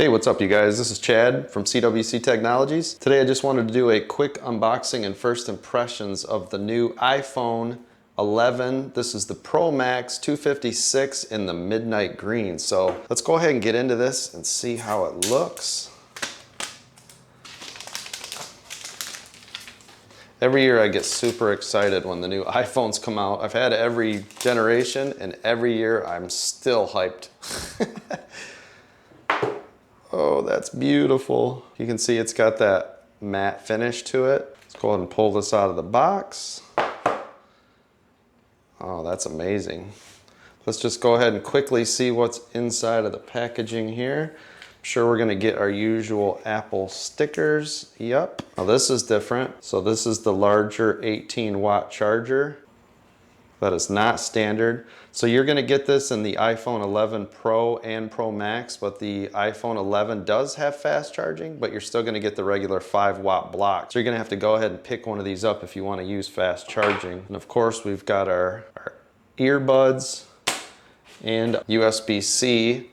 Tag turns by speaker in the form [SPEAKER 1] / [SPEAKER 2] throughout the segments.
[SPEAKER 1] Hey, what's up you guys? This is Chad from CWC Technologies. Today I just wanted to do a quick unboxing and first impressions of the new iPhone 11. This is the Pro Max 256 in the midnight green. So let's go ahead and get into this and see how it looks. Every year I get super excited when the new iPhones come out. I've had every generation and every year I'm still hyped. Oh, that's beautiful. You can see it's got that matte finish to it. Let's go ahead and pull this out of the box. Oh, that's amazing. Let's just go ahead and quickly see what's inside of the packaging here. I'm sure we're gonna get our usual Apple stickers. Yep. Now this is different. So this is the larger 18-watt charger. That is not standard. So you're gonna get this in the iPhone 11 Pro and Pro Max, but the iPhone 11 does have fast charging, but you're still gonna get the regular 5-watt block. So you're gonna have to go ahead and pick one of these up if you wanna use fast charging. And of course, we've got our earbuds and USB-C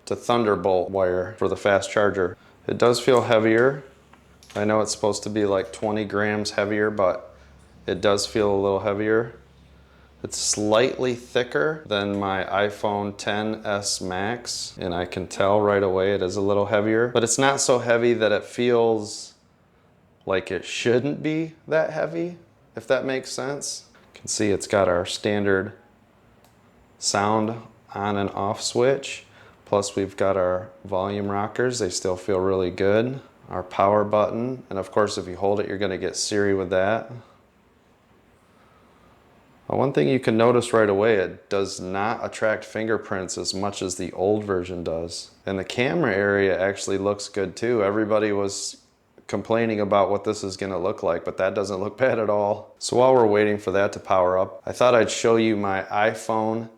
[SPEAKER 1] to Thunderbolt wire for the fast charger. It does feel heavier. I know it's supposed to be like 20 grams heavier, but it does feel a little heavier. It's slightly thicker than my iPhone XS Max, and I can tell right away it is a little heavier, but it's not so heavy that it feels like it shouldn't be that heavy, if that makes sense. You can see it's got our standard sound on and off switch, plus we've got our volume rockers. They still feel really good. Our power button, and of course if you hold it, you're gonna get Siri with that. One thing you can notice right away, it does not attract fingerprints as much as the old version does. And the camera area actually looks good too. Everybody was complaining about what this is gonna look like, but that doesn't look bad at all. So while we're waiting for that to power up, I thought I'd show you my iPhone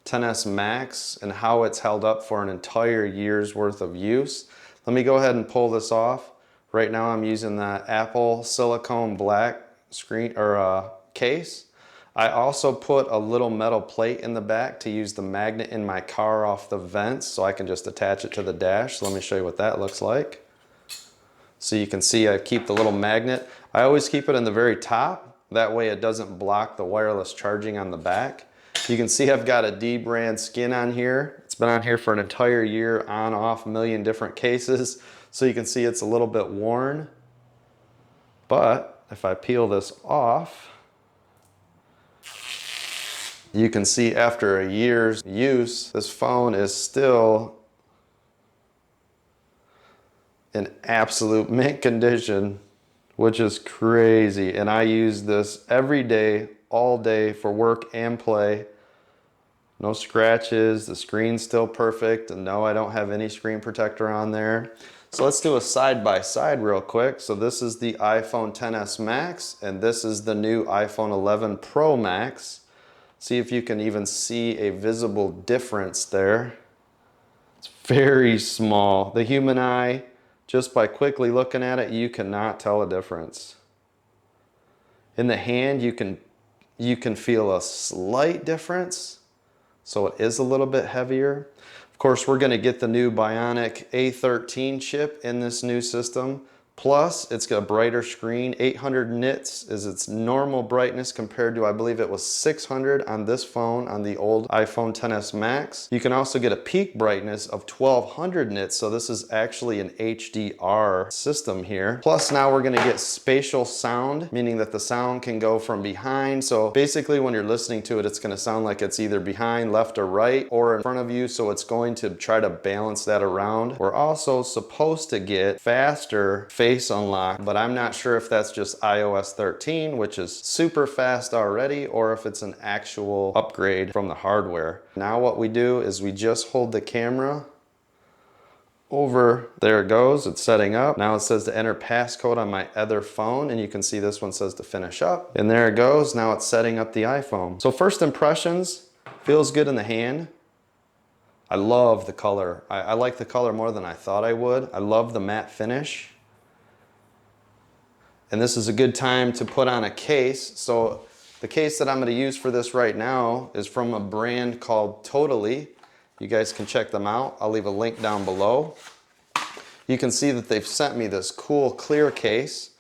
[SPEAKER 1] XS Max and how it's held up for an entire year's worth of use. Let me go ahead and pull this off. Right now I'm using the Apple silicone black screen or case. I also put a little metal plate in the back to use the magnet in my car off the vents so I can just attach it to the dash. So let me show you what that looks like. So you can see I keep the little magnet. I always keep it in the very top. That way it doesn't block the wireless charging on the back. You can see I've got a D brand skin on here. It's been on here for an entire year, on, off, a million different cases. So you can see it's a little bit worn. But if I peel this off, you can see after a year's use, this phone is still in absolute mint condition, which is crazy. And I use this every day, all day for work and play. No scratches, the screen's still perfect, and no, I don't have any screen protector on there. So let's do a side-by-side real quick. So this is the iPhone XS Max, and this is the new iPhone 11 Pro Max. See if you can even see a visible difference there. It's very small. The human eye, just by quickly looking at it, you cannot tell a difference. In the hand, you can feel a slight difference. So it is a little bit heavier. Of course, we're gonna get the new Bionic A13 chip in this new system. Plus, it's got a brighter screen. 800 nits is its normal brightness compared to, I believe it was 600 on this phone on the old iPhone XS Max. You can also get a peak brightness of 1200 nits, so this is actually an HDR system here. Plus, now we're gonna get spatial sound, meaning that the sound can go from behind. So basically, when you're listening to it, it's gonna sound like it's either behind, left, or right, or in front of you, so it's going to try to balance that around. We're also supposed to get faster face unlock, but I'm not sure if that's just iOS 13, which is super fast already, or if it's an actual upgrade from the hardware. Now what we do is we just hold the camera over, there it goes, it's setting up. Now it says to enter passcode on my other phone, and you can see this one says to finish up. And there it goes, now it's setting up the iPhone. So first impressions, feels good in the hand. I love the color. I like the color more than I thought I would. I love the matte finish. And this is a good time to put on a case. So the case that I'm gonna use for this right now is from a brand called Totally. You guys can check them out. I'll leave a link down below. You can see that they've sent me this cool clear case.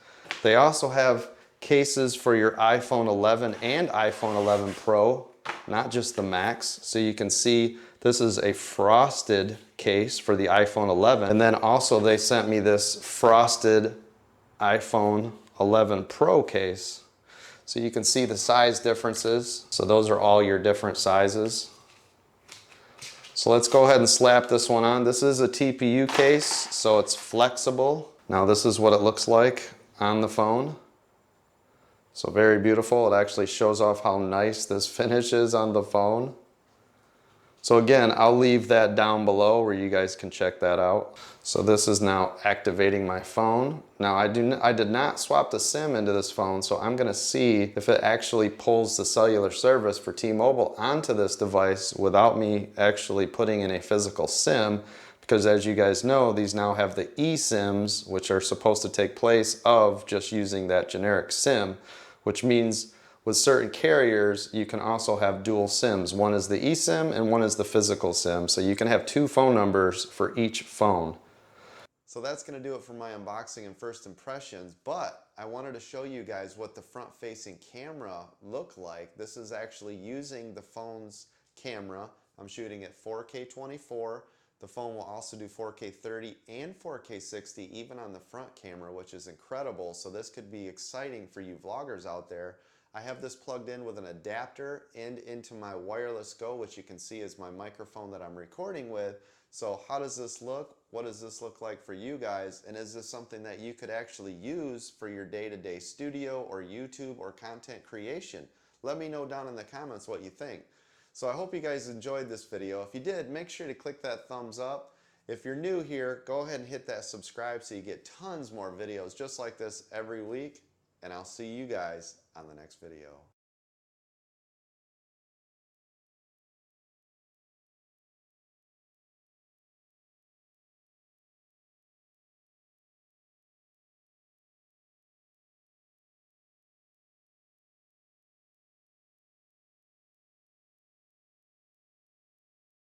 [SPEAKER 1] They also have cases for your iPhone 11 and iPhone 11 Pro, not just the Max. So you can see this is a frosted case for the iPhone 11. And then also they sent me this frosted iPhone 11 Pro case. So you can see the size differences. So those are all your different sizes. So let's go ahead and slap this one on. This is a TPU case, so it's flexible. Now this is what it looks like on the phone. So very beautiful. It actually shows off how nice this finish is on the phone. So again, I'll leave that down below where you guys can check that out. So this is now activating my phone. Now I did not swap the SIM into this phone, so I'm gonna see if it actually pulls the cellular service for T-Mobile onto this device without me actually putting in a physical SIM, because as you guys know, these now have the eSIMs, which are supposed to take place of just using that generic SIM, which means with certain carriers, you can also have dual SIMs. One is the eSIM and one is the physical SIM. So you can have two phone numbers for each phone. So that's gonna do it for my unboxing and first impressions, but I wanted to show you guys what the front-facing camera looked like. This is actually using the phone's camera. I'm shooting at 4K 24. The phone will also do 4K 30 and 4K 60 even on the front camera, which is incredible. So this could be exciting for you vloggers out there. I have this plugged in with an adapter and into my wireless Go, which you can see is my microphone that I'm recording with. So how does this look? What does this look like for you guys? And is this something that you could actually use for your day-to-day studio or YouTube or content creation? Let me know down in the comments what you think. So I hope you guys enjoyed this video. If you did, make sure to click that thumbs up. If you're new here, go ahead and hit that subscribe so you get tons more videos just like this every week. And I'll see you guys on the next video.